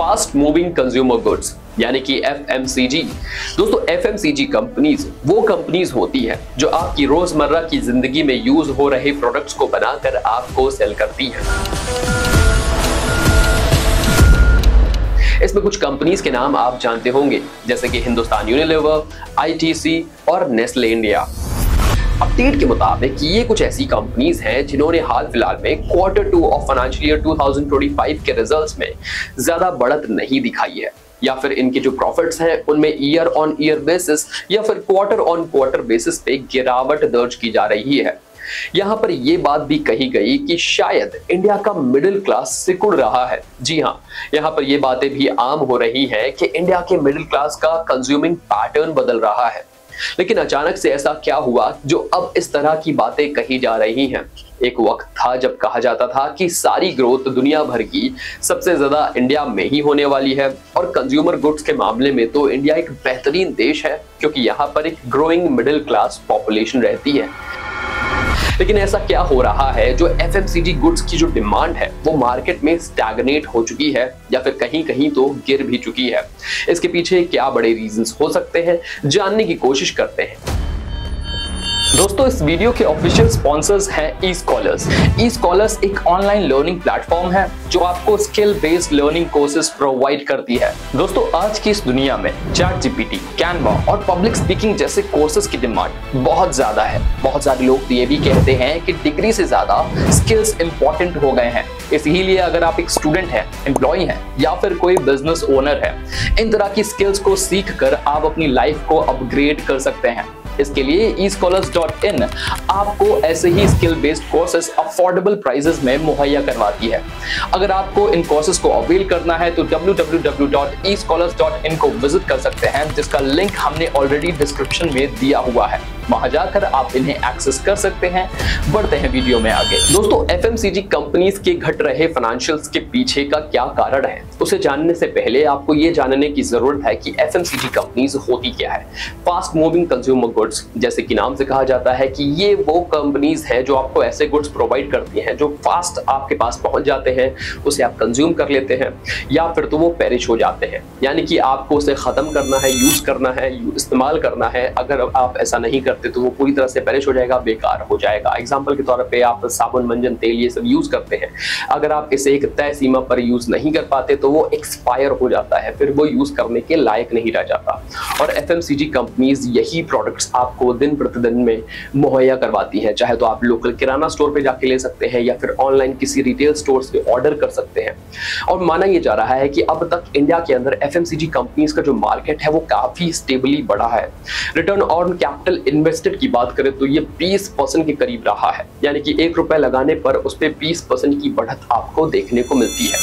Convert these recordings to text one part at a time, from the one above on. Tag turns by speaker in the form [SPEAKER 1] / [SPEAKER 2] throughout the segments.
[SPEAKER 1] Fast moving consumer goods यानी कि FMCG. दोस्तों एफएमसीजी कंपनीज वो कंपनीज होती है जो आपकी रोजमर्रा की जिंदगी में यूज हो रहे प्रोडक्ट्स को बनाकर आपको सेल करती हैं। इसमें कुछ कंपनीज के नाम आप जानते होंगे जैसे कि हिंदुस्तान यूनिलीवर, आईटीसी और नेस्ले इंडिया। अपडेट के मुताबिक ये कुछ ऐसी कंपनीज हैं जिन्होंने हाल फिलहाल में Q2 ऑफ फाइनेंशियल ईयर 2025 के रिजल्ट्स में ज्यादा बढ़त नहीं दिखाई है, या फिर इनके जो प्रॉफिट्स हैं उनमें ईयर ऑन ईयर बेसिस या फिर क्वार्टर ऑन क्वार्टर बेसिस पे गिरावट दर्ज की जा रही है। यहाँ पर यह बात भी कही गई कि शायद इंडिया का मिडिल क्लास सिकुड़ रहा है। जी हाँ, यहाँ पर यह बातें भी आम हो रही हैं कि इंडिया के मिडिल क्लास का कंज्यूमिंग पैटर्न बदल रहा है। लेकिन अचानक से ऐसा क्या हुआ जो अब इस तरह की बातें कही जा रही हैं? एक वक्त था जब कहा जाता था कि सारी ग्रोथ दुनिया भर की सबसे ज्यादा इंडिया में ही होने वाली है, और कंज्यूमर गुड्स के मामले में तो इंडिया एक बेहतरीन देश है क्योंकि यहाँ पर एक ग्रोइंग मिडिल क्लास पॉपुलेशन रहती है। लेकिन ऐसा क्या हो रहा है जो एफएमसीजी गुड्स की जो डिमांड है वो मार्केट में स्टैग्नेट हो चुकी है या फिर कहीं कहीं तो गिर भी चुकी है? इसके पीछे क्या बड़े रीजंस हो सकते हैं, जानने की कोशिश करते हैं। दोस्तों इस वीडियो के ऑफिशियल स्पॉन्सर्स हैं ई-स्कॉलर्स। ई-स्कॉलर्स एक ऑनलाइन लर्निंग प्लेटफॉर्म है जो आपको skill based learning courses provide करती है। दोस्तों आज की इस दुनिया में चैट जीपीटी, कैनवा और पब्लिक स्पीकिंग जैसे कोर्सेज की डिमांड बहुत ज्यादा है। बहुत सारे लोग तो ये भी कहते हैं कि डिग्री से ज्यादा स्किल्स इंपॉर्टेंट हो गए हैं। इसीलिए अगर आप एक स्टूडेंट हैं, एम्प्लॉय हैं या फिर कोई बिजनेस ओनर है, इन तरह की स्किल्स को सीख कर आप अपनी लाइफ को अपग्रेड कर सकते हैं। इसके लिए escholars.in आपको ऐसे ही skill based courses affordable prices में मुहैया करवाती है। अगर आपको इन कोर्सेज को अवेल करना है तो www.escholars.in को विजिट कर सकते हैं, जिसका लिंक हमने ऑलरेडी डिस्क्रिप्शन में दिया हुआ है। वहां जाकर आप इन्हें एक्सेस कर सकते हैं। बढ़ते हैं वीडियो में आगे। दोस्तों एफएमसीजी कंपनीज के घट रहे फाइनेंशियल्स के पीछे का क्या कारण है, उसे जानने से पहले आपको ये जानने की जरूरत है कि एफएमसीजी कंपनीज होती क्या है। फास्ट मूविंग कंज्यूमर गुड्स, जैसे कि नाम से कहा जाता है कि ये वो कंपनीज हैं जो आपको ऐसे गुड्स प्रोवाइड करती हैं जो फास्ट आपके पास पहुंच जाते हैं, उसे आप कंज्यूम कर लेते हैं या फिर तो वो पेरिश हो जाते हैं, यानी कि आपको उसे खत्म करना है, यूज करना है, इस्तेमाल करना है। अगर आप ऐसा नहीं करते तो वो पूरी तरह से पेरिश हो जाएगा, बेकार हो जाएगा। एग्जाम्पल के तौर पे आप साबुन, मंजन, तेल ये सब यूज करते हैं, अगर आप इसे एक तय सीमा पर यूज नहीं कर पाते तो वो एक्सपायर हो जाता है, फिर वो यूज करने के लायक नहीं रह जाता। और एफएमसीजी कंपनीज यही प्रोडक्ट्स आपको दिन प्रतिदिन में मुहैया करवाती हैं। चाहे तो आप लोकल किराना स्टोर पे जाके ले सकते हैं या फिर ऑनलाइन किसी रिटेल स्टोर से ऑर्डर कर सकते हैं। और माना यह जा रहा है कि अब तक इंडिया के अंदर एफएमसीजी कंपनीज का जो मार्केट है वो काफी स्टेबली बढ़ा है। रिटर्न ऑन कैपिटल इन्वेस्टेड की बात करें तो ये 20% के करीब रहा है, यानी कि ₹1 लगाने पर उस पर 20% की बढ़त आपको देखने को मिलती है।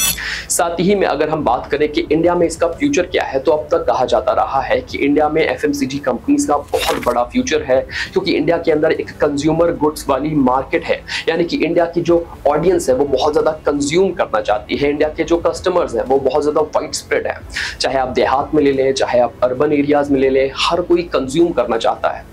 [SPEAKER 1] साथ ही में अगर हम बात करें कि इंडिया में इसका फ्यूचर क्या है, तो अब तक कहा जाता रहा है कि इंडिया में एफएमसीजी कंपनीज का बहुत बड़ा फ्यूचर है, क्योंकि इंडिया के अंदर एक कंज्यूमर गुड्स वाली मार्केट है, यानी कि इंडिया की जो ऑडियंस है वो बहुत ज्यादा कंज्यूम करना चाहती है। इंडिया के जो कस्टमर्स हैं वो बहुत ज्यादा वाइड स्प्रेड है, चाहे आप देहात में ले लें, चाहे आप अर्बन एरियाज में ले लें, हर कोई कंज्यूम करना चाहता है।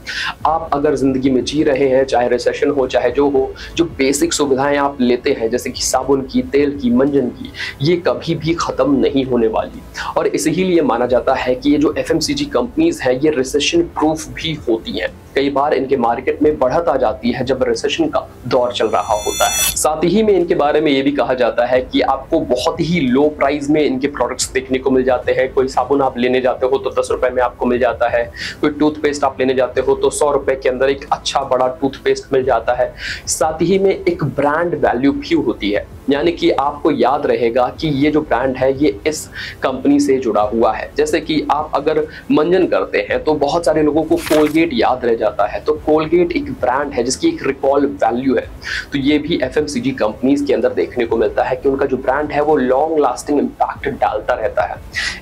[SPEAKER 1] आप अगर जिंदगी में जी रहे हैं, चाहे रिसेशन हो चाहे जो हो, जो बेसिक सुविधाएं आप लेते हैं जैसे कि साबुन की, तेल की, मंजन की, ये कभी भी खत्म नहीं होने वाली। और इसीलिए माना जाता है कि ये जो एफएमसीजी कंपनीज है ये रिसेशन प्रूफ भी होती हैं। कई बार इनके मार्केट में बढ़त आ जाती है जब रिसेशन का दौर चल रहा होता है। साथ ही में इनके बारे में ये भी कहा जाता है कि आपको बहुत ही लो प्राइस में इनके प्रोडक्ट्स देखने को मिल जाते हैं। कोई साबुन आप लेने जाते हो तो ₹10 में आपको मिल जाता है, कोई टूथपेस्ट आप लेने जाते हो तो ₹100 के अंदर एक अच्छा बड़ा टूथपेस्ट मिल जाता है। साथ ही में एक ब्रांड वैल्यू भी होती है, यानी कि आपको याद रहेगा कि ये जो ब्रांड है ये इस कंपनी से जुड़ा हुआ है। जैसे कि आप अगर मंजन करते हैं तो बहुत सारे लोगों को कोलगेट याद रह जाता है, तो कोलगेट एक ब्रांड है जिसकी एक रिकॉल वैल्यू है। तो ये भी एफएमसीजी कंपनीज के अंदर देखने को मिलता है कि उनका जो ब्रांड है वो लॉन्ग लास्टिंग इंपैक्ट डालता रहता है।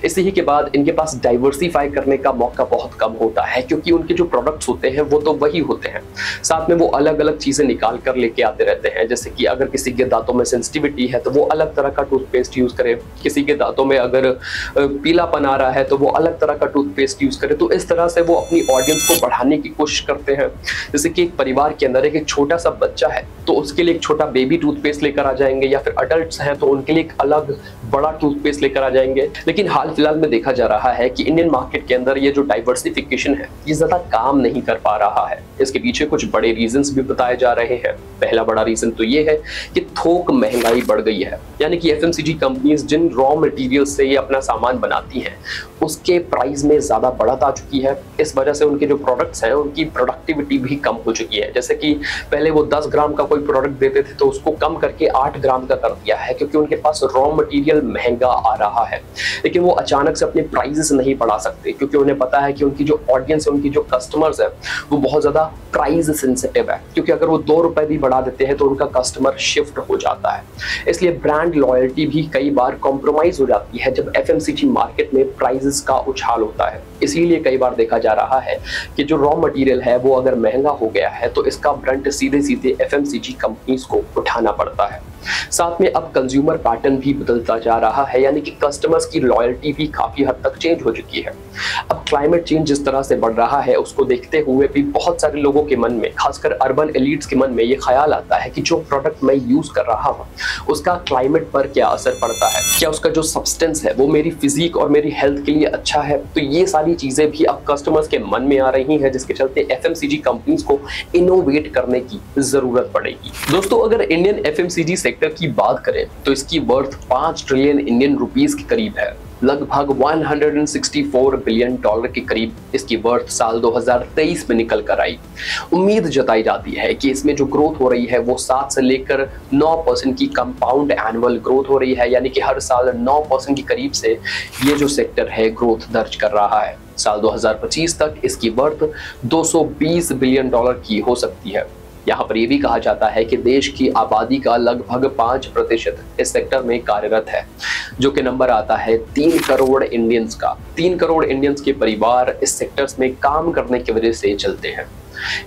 [SPEAKER 1] इसी के बाद इनके पास डाइवर्सिफाई करने का मौका बहुत कम होता है, क्योंकि उनके जो प्रोडक्ट्स होते हैं वो तो वही होते हैं, साथ में वो अलग अलग चीजें निकाल कर लेके आते रहते हैं। जैसे कि अगर किसी के दांतों में सेंसिटिविटी है तो वो अलग तरह का टूथपेस्ट यूज करे, किसी के दांतों में अगर पीलापन आ रहा है तो वो अलग तरह का टूथपेस्ट यूज करे। तो इस तरह से वो अपनी ऑडियंस को बढ़ाने की कोशिश कोशिश करते हैं। जैसे कि एक परिवार के अंदर एक छोटा सा बच्चा है तो उसके लिए एक छोटा बेबी टूथपेस्ट लेकर आ जाएंगे, या फिर अडल्ट्स हैं तो उनके लिए एक अलग बड़ा टूथपेस्ट लेकर आ जाएंगे। लेकिन हाल फिलहाल में देखा जा रहा है कि इंडियन मार्केट के अंदर ये जो डाइवर्सिफिकेशन है ये ज्यादा काम नहीं कर पा रहा है। इसके पीछे कुछ बड़े रीजंस भी बताए जा रहे हैं। पहला बड़ा रीजन तो ये है कि थोक महंगाई बढ़ गई है, यानी कि एफएमसीजी कंपनीज जिन रॉ मटेरियल से ये अपना सामान बनाती हैं उसके प्राइस में ज्यादा बढ़त आ चुकी है। इस वजह से उनके जो प्रोडक्ट्स हैं उनकी प्रोडक्टिविटी भी कम हो चुकी है। जैसे कि पहले वो 10 ग्राम का कोई प्रोडक्ट देते थे तो उसको कम करके 8 ग्राम का कर दिया है, क्योंकि उनके पास रॉ मटेरियल महंगा आ रहा है। लेकिन वो अचानक से अपने प्राइसेस नहीं बढ़ा सकते, क्योंकि उन्हें पता है कि उनकी जो ऑडियंस है, उनकी जो कस्टमर्स है वो बहुत ज्यादा प्राइस सेंसिटिव है, क्योंकि अगर वो 2 रुपए भी बढ़ा देते हैं तो उनका कस्टमर शिफ्ट हो जाता है। इसलिए ब्रांड लॉयल्टी भी कई बार कॉम्प्रोमाइज हो जाती है जब एफएमसीजी मार्केट में प्राइसेस का उछाल होता है। इसीलिए कई बार देखा जा रहा है कि जो रॉ मटेरियल है वो अगर महंगा हो गया है तो इसका ब्रंट सीधे सीधे एफएमसीजी कंपनीज को उठाना पड़ता है। साथ में अब कंज्यूमर पैटर्न भी बदलता जा रहा है, यानी कि कस्टमर्स की लॉयल्टी भी काफी हद तक चेंज हो चुकी है। अब क्लाइमेट चेंज जिस तरह से बढ़ रहा है उसको देखते हुए भी बहुत सारे लोगों के मन में, खासकर अर्बन एलिट्स के मन में ये ख्याल आता है कि जो प्रोडक्ट मैं यूज कर रहा हूँ उसका क्लाइमेट पर क्या असर पड़ता है, क्या उसका जो सब्सटेंस है वो मेरी फिजिक और मेरी हेल्थ के लिए अच्छा है। तो ये सारी चीजें भी अब कस्टमर्स के मन में आ रही हैं, जिसके चलते एफएमसीजी कंपनीज को इनोवेट करने की जरूरत पड़ेगी। दोस्तों, अगर इंडियन एफएमसीजी सेक्टर की बात करें तो इसकी वर्थ 5 ट्रिलियन इंडियन रुपीस के करीब है। लगभग 164 बिलियन डॉलर के करीब इसकी वर्थ साल 2023 में निकल कर आई। उम्मीद जताई जाती है कि इसमें जो ग्रोथ हो रही है वो 7 से लेकर 9% की कंपाउंड एनुअल ग्रोथ हो रही है, यानी कि हर साल 9% के करीब से ये जो सेक्टर है ग्रोथ दर्ज कर रहा है। साल 2025 तक इसकी वर्थ 220 बिलियन डॉलर की हो सकती है। यहाँ पर यह भी कहा जाता है कि देश की आबादी का लगभग 5% इस सेक्टर में कार्यरत है, जो कि नंबर आता है 3 करोड़ इंडियंस का। 3 करोड़ इंडियंस के परिवार इस सेक्टर्स में काम करने की वजह से चलते हैं।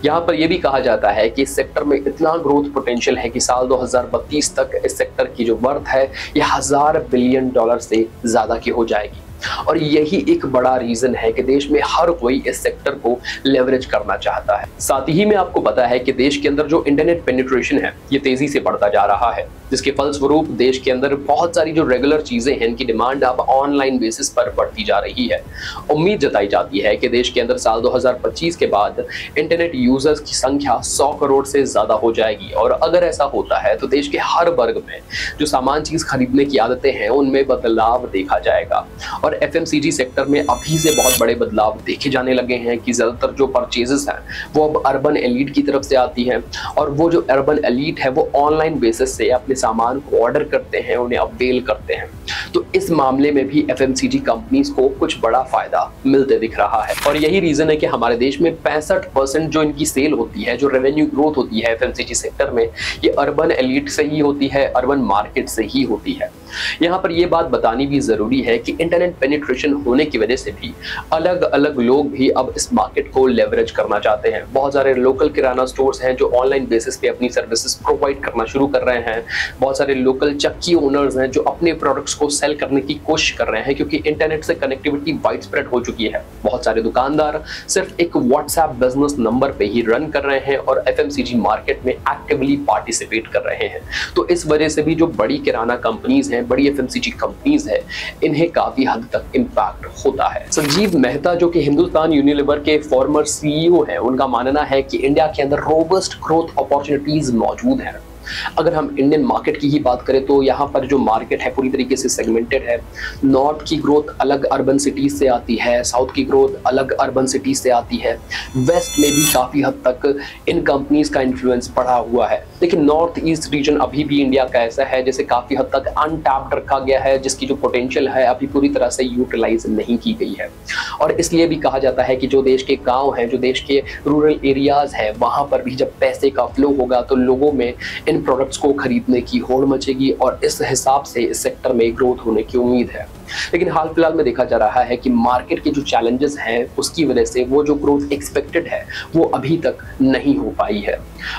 [SPEAKER 1] यहाँ पर यह भी कहा जाता है कि इस सेक्टर में इतना ग्रोथ पोटेंशियल है कि साल 2032 तक इस सेक्टर की जो वर्थ है यह 1000 बिलियन डॉलर से ज्यादा की हो जाएगी। और यही एक बड़ा रीजन है कि देश में हर कोई इस सेक्टर को लेवरेज करना चाहता है। साथ ही में आपको पता है कि देश के अंदर जो इंटरनेट पेनिट्रेशन है ये तेजी से बढ़ता जा रहा है, जिसके फलस्वरूप देश के अंदर बहुत सारी जो रेगुलर चीजें हैं इनकी डिमांड अब ऑनलाइन बेसिस पर बढ़ती जा रही है। उम्मीद जताई जाती है कि देश के अंदर साल 2025 के बाद इंटरनेट यूजर्स की संख्या 100 करोड़ से ज्यादा हो जाएगी। और अगर ऐसा होता है तो देश के हर वर्ग में जो सामान चीज खरीदने की आदतें हैं उनमें बदलाव देखा जाएगा। और एफएमसीजी सेक्टर में अभी से बहुत बड़े बदलाव देखे जाने लगे हैं कि ज्यादातर जो परचेजेस हैं वो अब अर्बन एलीट की तरफ से आती हैं, और वो जो अर्बन एलीट है वो ऑनलाइन बेसिस से अपने सामान को ऑर्डर करते हैं, उन्हें अवेल करते हैं। तो इस मामले में भी एफएमसीजी कंपनीज को कुछ बड़ा फायदा मिलते दिख रहा है। और यही रीजन है कि हमारे देश में 65% जो इनकी सेल होती है, जो रेवेन्यू ग्रोथ होती है एफएमसीजी सेक्टर में, ये अर्बन एलीट से ही होती है, अर्बन मार्केट से ही होती है। यहाँ पर यह बात बतानी भी जरूरी है कि इंटरनेट पेनिट्रेशन होने की वजह से भी अलग अलग लोग भी अब इस मार्केट को लेवरेज करना चाहते हैं। बहुत सारे लोकल किराना स्टोर्स हैं जो ऑनलाइन बेसिस पे अपनी सर्विसेज प्रोवाइड करना शुरू कर रहे हैं। बहुत सारे लोकल चक्की ओनर्स हैं जो अपने प्रोडक्ट्स को सेल करने की कोशिश कर रहे हैं, क्योंकि इंटरनेट से कनेक्टिविटी वाइड स्प्रेड हो चुकी है। बहुत सारे दुकानदार सिर्फ एक व्हाट्सएप बिजनेस नंबर पे ही रन कर रहे हैं और एफएमसीजी मार्केट में एक्टिवली पार्टिसिपेट कर रहे हैं। तो इस वजह से भी जो बड़ी किराना कंपनीज हैं, बड़ी एफएमसीजी कंपनीज है, इन्हें काफी हद तक इंपैक्ट होता है। संजीव मेहता जो कि हिंदुस्तान यूनिलीवर के फॉर्मर सीईओ हैं, उनका मानना है कि इंडिया के अंदर रोबस्ट ग्रोथ अपॉर्चुनिटीज मौजूद हैं। अगर हम इंडियन मार्केट की ही बात करें तो यहाँ पर जो मार्केट है पूरी तरीके से सेगमेंटेड है। नॉर्थ की ग्रोथ अलग अर्बन सिटीज से आती है, साउथ की ग्रोथ अलग अर्बन सिटीज से आती है, वेस्ट में भी काफी हद तक इन कंपनीज का इन्फ्लुएंस बढ़ा हुआ है। लेकिन नॉर्थ ईस्ट रीजन अभी भी इंडिया का ऐसा है जैसे काफी हद तक अनटैप्ड रखा गया है, जिसकी जो पोटेंशियल है अभी पूरी तरह से यूटिलाइज नहीं की गई है। और इसलिए भी कहा जाता है कि जो देश के गाँव हैं, जो देश के रूरल एरियाज हैं, वहां पर भी जब पैसे का फ्लो होगा तो लोगों में इन प्रोडक्ट्स को खरीदने की होड़ मचेगी और इस हिसाब से इस सेक्टर में ग्रोथ होने की उम्मीद है। लेकिन हाल फिलहाल में देखा जा रहा है कि मार्केट के जो चैलेंजेस हैं उसकी वजह से वो जो ग्रोथ एक्सपेक्टेड है वो अभी तक नहीं हो पाई है,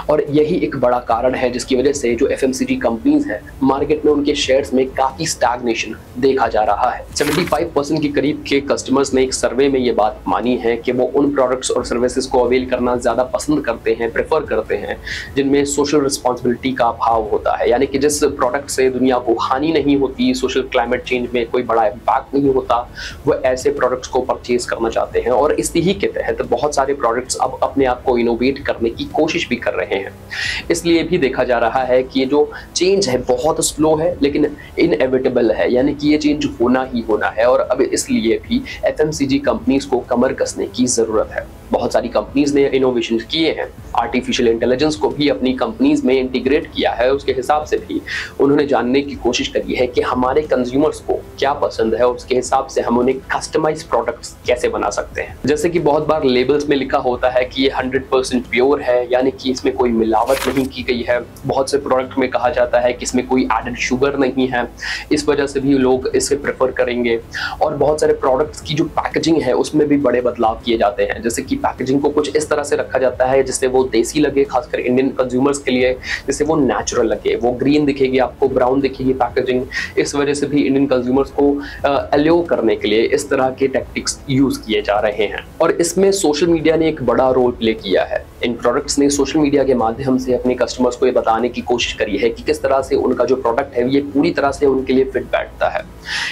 [SPEAKER 1] और यही एक बड़ा कारण है जिसकी वजह से जो एफएमसीजी कंपनीज हैं मार्केट में उनके शेयर्स में काफी स्टैग्नेशन देखा जा रहा है। 75% के करीब के कस्टमर्स ने एक सर्वे में ये बात मानी है कि वो उन प्रोडक्ट्स और सर्विसेज को अवेल करना ज्यादा पसंद करते हैं, प्रेफर करते हैं जिनमें सोशल रिस्पॉन्सिबिलिटी का अभाव होता है, यानी कि जिस प्रोडक्ट से दुनिया को हानि नहीं होती, सोशल क्लाइमेट चेंज में कोई बड़ा इम्पैक्ट नहीं होता, वो ऐसे प्रोडक्ट्स को परचेज करना चाहते हैं। और इसी ही के तहत बहुत सारे प्रोडक्ट्स अब अपने आप को इनोवेट करने की कोशिश भी कर रहे हैं। इसलिए भी देखा जा रहा है कि ये जो चेंज है बहुत स्लो है लेकिन इनएविटेबल है, यानी कि ये चेंज होना ही होना है, और अब इसलिए भी एफएमसीजी कंपनीज को कमर कसने की जरूरत है। बहुत सारी कंपनीज ने इनोवेशन किए हैं, आर्टिफिशियल इंटेलिजेंस को भी अपनी कंपनीज में इंटीग्रेट किया है, उसके हिसाब से भी उन्होंने जानने की कोशिश करी है कि हमारे कंज्यूमर्स को क्या पसंद है, उसके हिसाब से हम उन्हें कस्टमाइज प्रोडक्ट्स कैसे बना सकते हैं। जैसे कि बहुत बार लेबल्स में लिखा होता है कि ये 100% प्योर है, यानी कि इसमें कोई मिलावट नहीं की गई है। बहुत से प्रोडक्ट में कहा जाता है कि इसमें कोई एडेड शुगर नहीं है, इस वजह से भी लोग इसे प्रेफर करेंगे। और बहुत सारे प्रोडक्ट्स की जो पैकेजिंग है उसमें भी बड़े बदलाव किए जाते हैं, जैसे कि पैकेजिंग को कुछ इस तरह से रखा जाता है जिससे वो देसी लगे, खासकर इंडियन कंज्यूमर्स के लिए, जिससे वो नेचुरल लगे, वो ग्रीन दिखेगी आपको, ब्राउन दिखेगी पैकेजिंग। इस वजह से भी इंडियन कंज्यूमर्स को अल्यो करने के लिए इस तरह के टैक्टिक्स यूज किए जा रहे हैं, और इसमें सोशल मीडिया ने एक बड़ा रोल प्ले किया है। इन प्रोडक्ट्स ने सोशल मीडिया के माध्यम से अपने कस्टमर्स को ये बताने की कोशिश करी है कि किस तरह से उनका जो प्रोडक्ट है ये पूरी तरह से उनके लिए फिट बैठता है।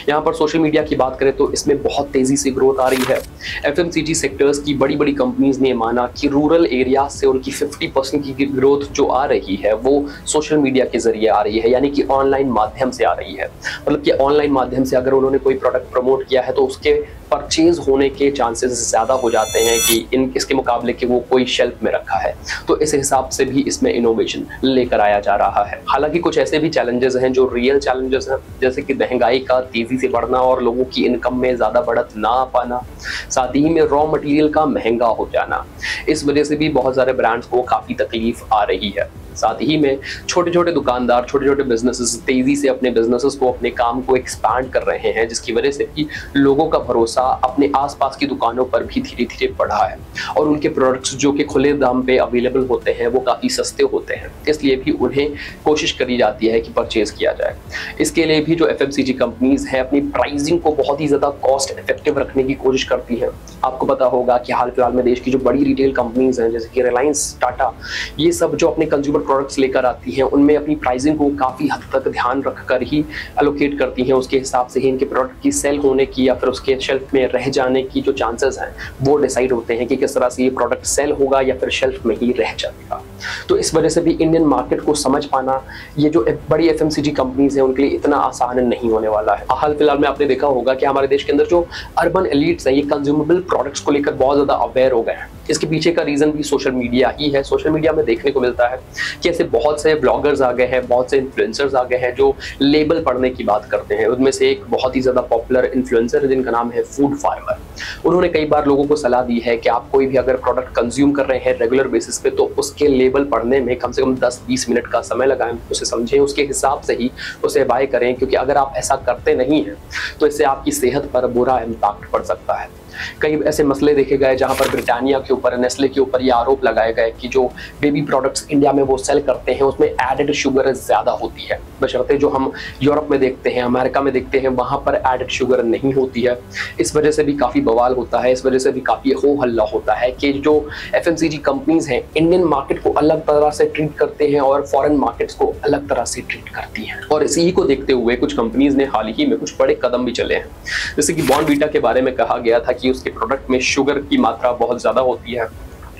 [SPEAKER 1] यहाँ पर सोशल मीडिया की बात करें तो इसमें बहुत तेजी से ग्रोथ आ रही है। एफएमसीजी सेक्टर्स की बड़ी बड़ी कंपनीज ने माना कि रूरल एरिया से उनकी 50% की ग्रोथ जो आ रही है वो सोशल मीडिया के जरिए आ रही है, यानी कि ऑनलाइन माध्यम से आ रही है। मतलब कि ऑनलाइन माध्यम से अगर उन्होंने कोई प्रोडक्ट प्रमोट किया है तो उसके परचेज होने के चांसेस ज्यादा हो जाते हैं कि इसके मुकाबले कि वो कोई शेल्फ में रखा है। तो इस हिसाब से भी इसमें इनोवेशन लेकर आया जा रहा है। हालांकि कुछ ऐसे भी चैलेंजेस हैं जो रियल चैलेंजेस हैं, जैसे कि महंगाई का तेजी से बढ़ना और लोगों की इनकम में ज्यादा बढ़त ना आ पाना, साथ ही में रॉ मटेरियल का महंगा हो जाना। इस वजह से भी बहुत सारे ब्रांड्स को काफी तकलीफ आ रही है। साथ ही में छोटे छोटे दुकानदार, छोटे छोटे बिजनेसेस तेजी से अपने बिजनेसेस को, अपने काम को एक्सपैंड कर रहे हैं, जिसकी वजह से भी लोगों का भरोसा अपने आसपास की दुकानों पर भी धीरे धीरे बढ़ा है, और उनके प्रोडक्ट्स जो कि खुले दाम पे अवेलेबल होते हैं वो काफी सस्ते होते हैं, इसलिए भी उन्हें कोशिश करी जाती है कि परचेज किया जाए। इसके लिए भी जो एफएमसीजी कंपनीज है अपनी प्राइसिंग को बहुत ही ज्यादा कॉस्ट इफेक्टिव रखने की कोशिश करती है। आपको पता होगा कि हाल फिलहाल में देश की जो बड़ी रिटेल कंपनीज हैं जैसे कि रिलायंस, टाटा, ये सब जो अपने कंज्यूमर प्रोडक्ट्स लेकर आती हैं उनमें अपनी प्राइसिंग को काफी हद तक ध्यान रखकर ही एलोकेट करती हैं। उसके हिसाब से ही इनके प्रोडक्ट की सेल होने की या फिर उसके शेल्फ में रह जाने की जो चांसेस हैं वो डिसाइड होते हैं कि किस तरह से ये प्रोडक्ट सेल होगा या फिर शेल्फ में ही रह जाएगा। तो इस वजह से भी इंडियन मार्केट को समझ पाना ये जो बड़ी एफएमसीजी कंपनीज हैं उनके लिए इतना आसान नहीं होने वाला है। हाल फिलहाल में आपने देखा होगा कि हमारे देश के अंदर जो अर्बन एलीट्स हैं ये कंज्यूमेबल प्रोडक्ट्स को लेकर बहुत ज्यादा अवेयर हो गए हैं। इसके पीछे का रीजन भी सोशल मीडिया ही है। सोशल मीडिया में देखने को मिलता है कि ऐसे बहुत से ब्लॉगर्स आ गए हैं, बहुत से इन्फ्लुएंसर्स आ गए हैं जो लेबल पढ़ने की बात करते हैं। उनमें से एक बहुत ही ज्यादा पॉपुलर इन्फ्लुएंसर है जिनका नाम है फूड फार्मर। उन्होंने कई बार लोगों को सलाह दी है कि आप कोई भी अगर प्रोडक्ट कंज्यूम कर रहे हैं रेगुलर बेसिस पे तो उसके लेबल पढ़ने में कम से कम 10-20 मिनट का समय लगाएं, उसे समझें, उसके हिसाब से ही उसे बाय करें, क्योंकि अगर आप ऐसा करते नहीं हैं तो इससे आपकी सेहत पर बुरा इम्पैक्ट पड़ सकता है। कई ऐसे मसले देखे गए जहां पर ब्रिटानिया के ऊपर, नेस्ले के ऊपर ये आरोप लगाए गए कि जो बेबी प्रोडक्ट्स इंडिया में वो सेल करते हैं उसमें एडेड शुगर ज्यादा होती है, बशर्ते जो हम यूरोप में देखते हैं, अमेरिका में देखते हैं वहां पर एडेड शुगर नहीं होती है। इस वजह से भी काफी बवाल होता है, इस वजह से भी काफी हो हल्ला होता है कि जो एफएमसीजी कंपनीज हैं इंडियन मार्केट को अलग तरह से ट्रीट करते हैं और फॉरेन मार्केट्स को अलग तरह से ट्रीट करती हैं। और इसी को देखते हुए कुछ कंपनीज ने हाल ही में कुछ बड़े कदम भी चले हैं। जैसे कि बॉर्नवीटा के बारे में कहा गया था कि उसके प्रोडक्ट में शुगर की मात्रा बहुत ज्यादा होती है,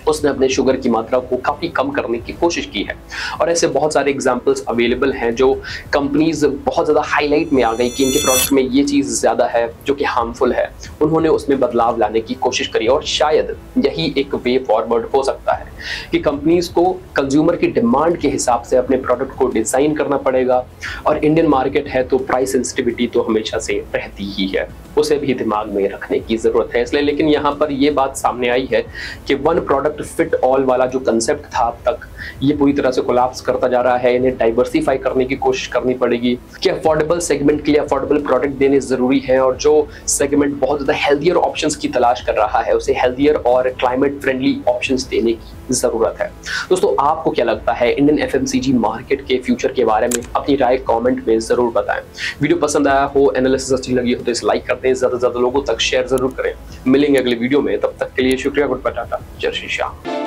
[SPEAKER 1] उसने अपने शुगर की मात्रा को काफी कम करने की कोशिश की है। और ऐसे बहुत सारे एग्जांपल्स अवेलेबल हैं जो कंपनीज बहुत ज्यादा हाईलाइट में आ गई कि इनके प्रोडक्ट में ये चीज ज्यादा है जो कि हार्मफुल है, उन्होंने उसमें बदलाव लाने की कोशिश करी। और शायद यही एक वे फॉरवर्ड हो सकता है कि कंपनीज को कंज्यूमर की डिमांड के हिसाब से अपने प्रोडक्ट को डिजाइन करना पड़ेगा। और इंडियन मार्केट है तो प्राइस सेंसिटिविटी तो हमेशा से रहती ही है, उसे भी दिमाग में रखने की जरूरत है। इसलिए लेकिन यहाँ पर ये बात सामने आई है कि one product product fit all वाला जो कंसेप्ट था अब तक, ये पूरी तरह से कोलैप्स करता जा रहा है। इन्हें डाइवर्सिफाई करने की कोशिश करनी पड़ेगी कि अफोर्डेबल सेगमेंट के लिए अफोर्डेबल प्रोडक्ट देने जरूरी है, और जो सेगमेंट बहुत ज्यादा हेल्थियर ऑप्शंस की तलाश कर रहा है उसे हेल्थियर और क्लाइमेट फ्रेंडली ऑप्शंस देने की जरूरत है। दोस्तों, आपको क्या लगता है इंडियन एफएमसीजी मार्केट के फ्यूचर के बारे में? अपनी राय कमेंट में जरूर बताएं। वीडियो पसंद आया हो, एनालिसिस अच्छी लगी हो तो इसे लाइक करते हैं, ज्यादा से ज्यादा लोगों तक शेयर जरूर करें। मिलेंगे अगले वीडियो में, तब तक के लिए शुक्रिया, गुड बाय, टाटा, जय श्री श्याम।